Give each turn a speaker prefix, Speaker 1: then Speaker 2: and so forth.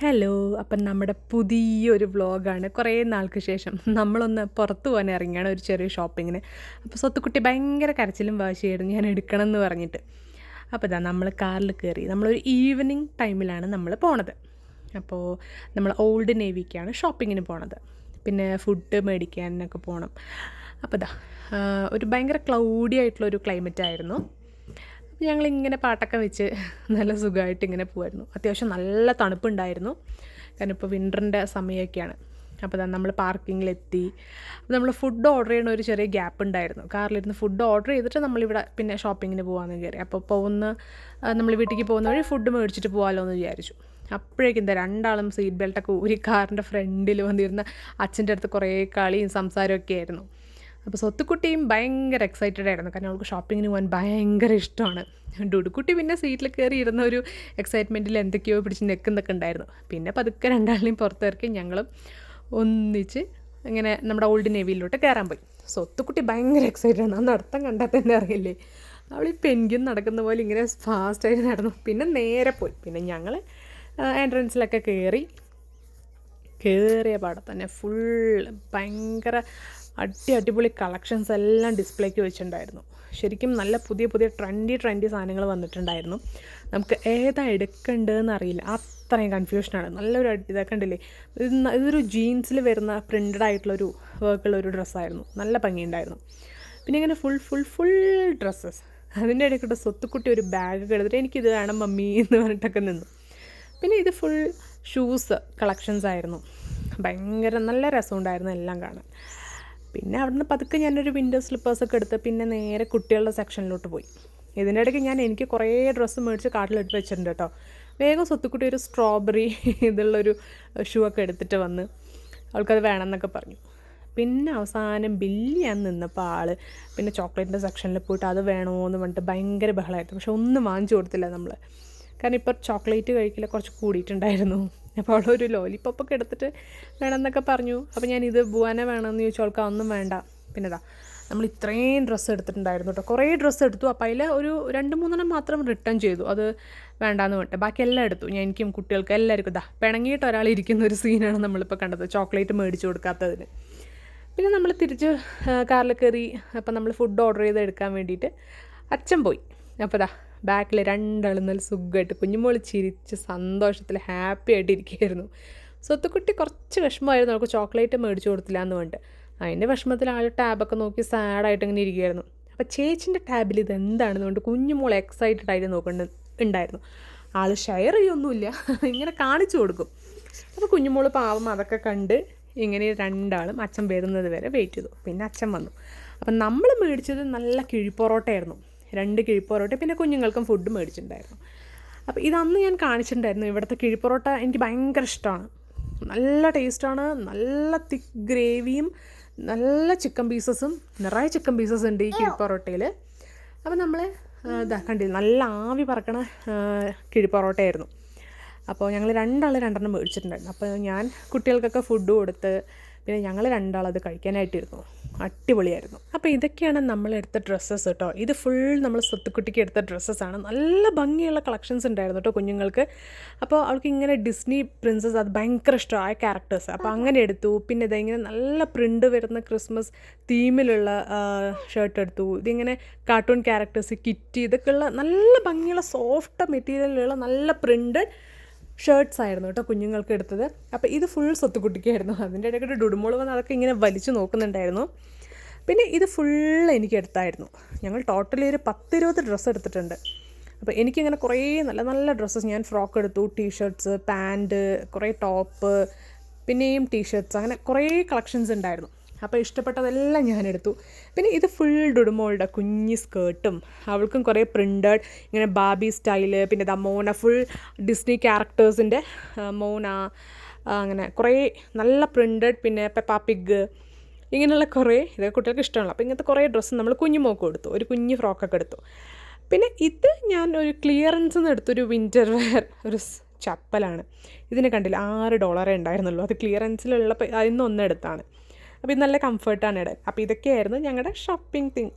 Speaker 1: Hello. അപ്പം നമ്മുടെ പുതിയൊരു വ്ളോഗാണ്. കുറേ നാൾക്ക് ശേഷം നമ്മളൊന്ന് പുറത്ത് പോകാൻ ഇറങ്ങിയാണ് ഒരു ചെറിയ ഷോപ്പിങ്ങിന്. അപ്പോൾ സ്വത്തുക്കുട്ടി ഭയങ്കര കരച്ചിലും വാശിയായിരുന്നു ഞാൻ എടുക്കണം എന്ന് പറഞ്ഞിട്ട്. അപ്പോൾ ഇതാ നമ്മൾ കാറിൽ കയറി. നമ്മളൊരു ഈവനിങ് ടൈമിലാണ് നമ്മൾ പോണത്. അപ്പോൾ നമ്മൾ ഓൾഡ് നേവിക്കാണ് ഷോപ്പിങ്ങിന് പോണത്. പിന്നെ ഫുഡ് മേടിക്കാനൊക്കെ പോകണം. അപ്പോൾ ഇതാ ഒരു ഭയങ്കര ക്ലൗഡി ആയിട്ടുള്ളൊരു ക്ലൈമറ്റ് ആയിരുന്നു. ഞങ്ങളിങ്ങനെ പാട്ടൊക്കെ വെച്ച് നല്ല സുഖമായിട്ട് ഇങ്ങനെ പോകുമായിരുന്നു. അത്യാവശ്യം നല്ല തണുപ്പുണ്ടായിരുന്നു, കാരണം ഇപ്പോൾ വിൻ്ററിൻ്റെ സമയമൊക്കെയാണ്. അപ്പോൾ നമ്മൾ പാർക്കിങ്ങിലെത്തി. അപ്പോൾ നമ്മൾ ഫുഡ് ഓർഡർ ചെയ്യുന്ന ഒരു ചെറിയ ഗ്യാപ്പ് ഉണ്ടായിരുന്നു. കാറിലിരുന്ന് ഫുഡ് ഓർഡർ ചെയ്തിട്ട് നമ്മളിവിടെ പിന്നെ ഷോപ്പിങ്ങിന് പോകാമെന്ന് കയറി. അപ്പോൾ നമ്മൾ വീട്ടിലേക്ക് പോകുന്ന വഴി ഫുഡ് മേടിച്ചിട്ട് പോകാമല്ലോ എന്ന് വിചാരിച്ചു. അപ്പോഴേക്കും രണ്ടാളും സീറ്റ് ബെൽറ്റൊക്കെ ഊരി കാറിൻ്റെ ഫ്രണ്ടിൽ വന്നിരുന്ന അച്ഛൻ്റെ അടുത്ത് കുറേ കളിയും സംസാരമൊക്കെ ആയിരുന്നു. അപ്പോൾ സ്വത്തുക്കുട്ടിയും ഭയങ്കര എക്സൈറ്റഡ് ആയിരുന്നു, കാരണം അവൾക്ക് ഷോപ്പിങ്ങിന് പോകാൻ ഭയങ്കര ഇഷ്ടമാണ്. ഡുഡുക്കുട്ടി പിന്നെ സീറ്റിൽ കയറി ഇരുന്ന ഒരു എക്സൈറ്റ്മെൻറ്റിൽ എന്തൊക്കെയോ പിടിച്ച് നിൽക്കുന്നൊക്കെ ഉണ്ടായിരുന്നു. പിന്നെ പതുക്കെ രണ്ടാളിനെയും പുറത്തിറക്കി ഞങ്ങളും ഒന്നിച്ച് ഇങ്ങനെ നമ്മുടെ ഓൾഡ് നേവിയിലോട്ട് കയറാൻ പോയി. സ്വത്തുക്കുട്ടി ഭയങ്കര എക്സൈറ്റഡ് ആണ്. ആ നടത്തം കണ്ടാൽ തന്നെ അറിയില്ലേ, അവൾ ഈ പെൻഗ്വിൻ നടക്കുന്ന പോലെ ഇങ്ങനെ ഫാസ്റ്റായിട്ട് നടന്നു. പിന്നെ നേരെ പോയി. പിന്നെ ഞങ്ങൾ എൻട്രൻസിലൊക്കെ കയറിയ പാടെ തന്നെ ഫുൾ ഭയങ്കര അടിപൊളി കളക്ഷൻസ് എല്ലാം ഡിസ്പ്ലേക്ക് വെച്ചിട്ടുണ്ടായിരുന്നു. ശരിക്കും നല്ല പുതിയ ട്രെൻഡി സാധനങ്ങൾ വന്നിട്ടുണ്ടായിരുന്നു. നമുക്ക് ഏതാ എടുക്കേണ്ടതെന്ന് അറിയില്ല, അത്രയും കൺഫ്യൂഷനാണ്. നല്ലൊരു ഇതൊക്കെ ഉണ്ടല്ലേ, ഇതൊരു ജീൻസിൽ വരുന്ന പ്രിൻ്റഡ് ആയിട്ടുള്ളൊരു വർക്കുള്ളൊരു ഡ്രസ്സായിരുന്നു. നല്ല ഭംഗിയുണ്ടായിരുന്നു. പിന്നെ ഇങ്ങനെ ഫുൾ ഡ്രസ്സസ്. അതിൻ്റെ ഇടയ്ക്കിട്ട് സ്വത്തുക്കുട്ടി ഒരു ബാഗൊക്കെ എടുത്തിട്ട് എനിക്കിത് വേണം മമ്മി എന്ന് പറഞ്ഞിട്ടൊക്കെ നിന്നു. പിന്നെ ഇത് ഫുൾ ഷൂസ് കളക്ഷൻസ് ആയിരുന്നു. ഭയങ്കര നല്ല രസമുണ്ടായിരുന്നു എല്ലാം കാണാൻ. പിന്നെ അവിടുന്ന് പതുക്കെ ഞാനൊരു വിൻ്റർ സ്ലിപ്പേഴ്സൊക്കെ എടുത്ത് പിന്നെ നേരെ കുട്ടികളുടെ സെക്ഷനിലോട്ട് പോയി. ഇതിൻ്റെ ഇടയ്ക്ക് എനിക്ക് കുറേ ഡ്രസ്സ് മേടിച്ച് കാട്ടിലിട്ട് വെച്ചിട്ടുണ്ട് കേട്ടോ. വേഗം സ്വത്തുക്കുട്ടി ഒരു സ്ട്രോബെറി ഇതുള്ളൊരു ഷൂ ഒക്കെ എടുത്തിട്ട് വന്ന് അവൾക്കത് വേണമെന്നൊക്കെ പറഞ്ഞു. പിന്നെ അവസാനം ബില്ല് ചെയ്യാൻ നിന്നപ്പോൾ പിന്നെ ചോക്ലേറ്റിൻ്റെ സെക്ഷനിൽ പോയിട്ട് അത് വേണമെന്ന് പറഞ്ഞിട്ട് ഭയങ്കര ബഹളമായിരുന്നു. പക്ഷെ ഒന്നും വാങ്ങിച്ചു കൊടുത്തില്ല നമ്മൾ, കാരണം ഇപ്പോൾ ചോക്ലേറ്റ് കഴിക്കില്ല കുറച്ച് കൂടിയിട്ടുണ്ടായിരുന്നു. അപ്പോൾ അവളൊരു ലോലിപ്പോപ്പൊക്കെ എടുത്തിട്ട് വേണമെന്നൊക്കെ പറഞ്ഞു. അപ്പോൾ ഞാനിത് ബുവാന വേണമെന്ന് ചോദിച്ചു. അവൾക്ക് അതൊന്നും വേണ്ട. പിന്നെ നമ്മൾ ഇത്രയും ഡ്രസ്സ് എടുത്തിട്ടുണ്ടായിരുന്നു കേട്ടോ, കുറേ ഡ്രസ്സ് എടുത്തു. അപ്പോൾ അതിൽ ഒരു 2-3 മാത്രം റിട്ടേൺ ചെയ്തു, അത് വേണ്ടാന്ന് പറഞ്ഞിട്ട്. ബാക്കി എല്ലാം എടുത്തു. എനിക്കും കുട്ടികൾക്ക് എല്ലാവർക്കും പിണങ്ങിയിട്ട് ഒരാൾ ഇരിക്കുന്ന ഒരു സീനാണ് നമ്മളിപ്പോൾ കണ്ടത്, ചോക്ലേറ്റ് മേടിച്ചു കൊടുക്കാത്തതിന്. പിന്നെ നമ്മൾ തിരിച്ച് കാറിൽ കയറി. അപ്പോൾ നമ്മൾ ഫുഡ് ഓർഡർ ചെയ്ത് എടുക്കാൻ വേണ്ടിയിട്ട് അച്ഛൻ പോയി. അപ്പോൾ ബാക്കിൽ രണ്ടാളും നല്ല സുഖമായിട്ട് കുഞ്ഞുമോള് ചിരിച്ച് സന്തോഷത്തിൽ ഹാപ്പി ആയിട്ട് ഇരിക്കുകയായിരുന്നു. സ്വത്തുക്കുട്ടി കുറച്ച് വിഷമമായിരുന്നു, അവൾക്ക് ചോക്ലേറ്റ് മേടിച്ചു കൊടുത്തില്ല എന്ന് പറഞ്ഞിട്ട്. അതിൻ്റെ വിഷമത്തിൽ ആൾ ടാബൊക്കെ നോക്കി സാഡായിട്ട് ഇങ്ങനെ ഇരിക്കുകയായിരുന്നു. അപ്പോൾ ചേച്ചിൻ്റെ ടാബിൽ ഇത് എന്താണെന്ന് പറഞ്ഞിട്ട് കുഞ്ഞുമോൾ എക്സൈറ്റഡ് ആയിട്ട് നോക്കുന്നുണ്ടായിരുന്നു. ആൾ ഷെയർ ചെയ്യൊന്നുമില്ല, ഇങ്ങനെ കാണിച്ചു കൊടുക്കും. അപ്പോൾ കുഞ്ഞുമോൾ പാവം അതൊക്കെ കണ്ട് ഇങ്ങനെ രണ്ടാളും അച്ഛൻ വരുന്നത് വരെ വെയിറ്റ് ചെയ്തു. പിന്നെ അച്ഛൻ വന്നു. അപ്പം നമ്മൾ മേടിച്ചത് നല്ല കിഴിപ്പൊറോട്ടയായിരുന്നു, 2 കിഴിപ്പൊറോട്ട. പിന്നെ കുഞ്ഞുങ്ങൾക്കും ഫുഡ് മേടിച്ചിട്ടുണ്ടായിരുന്നു. അപ്പോൾ ഇതന്ന് ഞാൻ കാണിച്ചിട്ടുണ്ടായിരുന്നു. ഇവിടുത്തെ കിഴിപ്പൊറോട്ട എനിക്ക് ഭയങ്കര ഇഷ്ടമാണ്. നല്ല ടേസ്റ്റാണ്, നല്ല തിക്ക് ഗ്രേവിയും നല്ല ചിക്കൻ പീസസും, നിറയെ ചിക്കൻ പീസസ് ഉണ്ട് ഈ കിഴിപ്പൊറോട്ടയിൽ. അപ്പോൾ നമ്മൾ കണ്ടില്ല, നല്ല ആവി പറക്കണ കിഴിപ്പൊറോട്ടയായിരുന്നു. അപ്പോൾ ഞങ്ങൾ രണ്ടെണ്ണം മേടിച്ചിട്ടുണ്ടായിരുന്നു. അപ്പോൾ ഞാൻ കുട്ടികൾക്കൊക്കെ ഫുഡ് കൊടുത്ത് പിന്നെ ഞങ്ങൾ രണ്ടാളത് കഴിക്കാനായിട്ടിരുന്നു. അടിപൊളിയായിരുന്നു. അപ്പോൾ ഇതൊക്കെയാണ് നമ്മളെടുത്ത ഡ്രസ്സസ് കേട്ടോ. ഇത് ഫുൾ നമ്മൾ സ്വത്തുക്കുട്ടിക്ക് എടുത്ത ഡ്രസ്സസ്സാണ്. നല്ല ഭംഗിയുള്ള കളക്ഷൻസ് ഉണ്ടായിരുന്നു കേട്ടോ കുഞ്ഞുങ്ങൾക്ക്. അപ്പോൾ അവൾക്ക് ഇങ്ങനെ ഡിസ്നി പ്രിൻസസ് അത് ഭയങ്കര ഇഷ്ടമായ ക്യാരക്ടേഴ്സ്, അപ്പോൾ അങ്ങനെ എടുത്തു. പിന്നെ ഇങ്ങനെ നല്ല പ്രിൻ്റ് വരുന്ന ക്രിസ്മസ് തീമിലുള്ള ഷർട്ട് എടുത്തു. ഇതിങ്ങനെ കാർട്ടൂൺ ക്യാരക്ടേഴ്സ്, കിറ്റി, ഇതൊക്കെയുള്ള നല്ല ഭംഗിയുള്ള സോഫ്റ്റ് മെറ്റീരിയലുള്ള നല്ല പ്രിൻ്റഡ് ഷർട്ട്സ് ആയിരുന്നു കേട്ടോ കുഞ്ഞുങ്ങൾക്ക് എടുത്തത്. അപ്പോൾ ഇത് ഫുൾ സ്വത്തുക്കുട്ടിക്കായിരുന്നു. അതിൻ്റെ ഇടയ്ക്ക് ഡുഡുമോൾ വന്ന് അതൊക്കെ ഇങ്ങനെ വലിച്ചു നോക്കുന്നുണ്ടായിരുന്നു. പിന്നെ ഇത് ഫുൾ എനിക്ക് എടുത്തായിരുന്നു. ഞങ്ങൾ ടോട്ടലി ഒരു 10-20 ഡ്രസ്സ് എടുത്തിട്ടുണ്ട്. അപ്പോൾ എനിക്കിങ്ങനെ കുറേ നല്ല ഡ്രസ്സസ്, ഞാൻ ഫ്രോക്ക് എടുത്തു, ടീഷർട്ട്സ്, പാൻറ്റ്, കുറേ ടോപ്പ്, പിന്നെയും ടീഷർട്ട്സ്, അങ്ങനെ കുറേ കളക്ഷൻസ് ഉണ്ടായിരുന്നു. അപ്പോൾ ഇഷ്ടപ്പെട്ടതെല്ലാം ഞാനെടുത്തു. പിന്നെ ഇത് ഫുൾ ഡുഡുമോളുടെ കുഞ്ഞ് സ്കേർട്ടും, അവൾക്കും കുറേ പ്രിൻ്റഡ് ഇങ്ങനെ ബാബി സ്റ്റൈല്. പിന്നെ മോന ഫുൾ ഡിസ്നി ക്യാരക്ടേഴ്സിൻ്റെ മോന, അങ്ങനെ കുറേ നല്ല പ്രിൻ്റഡ്. പിന്നെ പെപ്പ പിഗ്, ഇങ്ങനെയുള്ള കുറേ, ഇതൊക്കെ കുട്ടികൾക്ക് ഇഷ്ടമാണ്. അപ്പോൾ ഇങ്ങനത്തെ കുറേ ഡ്രസ്സ് നമ്മൾ കുഞ്ഞുമോൾക്ക് കൊടുത്തു. ഒരു കുഞ്ഞ് ഫ്രോക്കൊക്കെ എടുത്തു. പിന്നെ ഇത് ഞാൻ ഒരു ക്ലിയറൻസിൽ നിന്ന് എടുത്തൊരു വിൻ്റർ വെയർ ഒരു ചപ്പലാണ്. ഇതിന് കണ്ടില്ല $6 ഉണ്ടായിരുന്നുള്ളൂ. അത് ക്ലിയറൻസിലുള്ള അതിൽ നിന്ന് 1 എടുത്താണ്. അപ്പോൾ ഇത് നല്ല കംഫർട്ടാണ് ഇടാൻ. അപ്പോൾ ഇതൊക്കെയായിരുന്നു ഞങ്ങളുടെ ഷോപ്പിംഗ് തിങ്.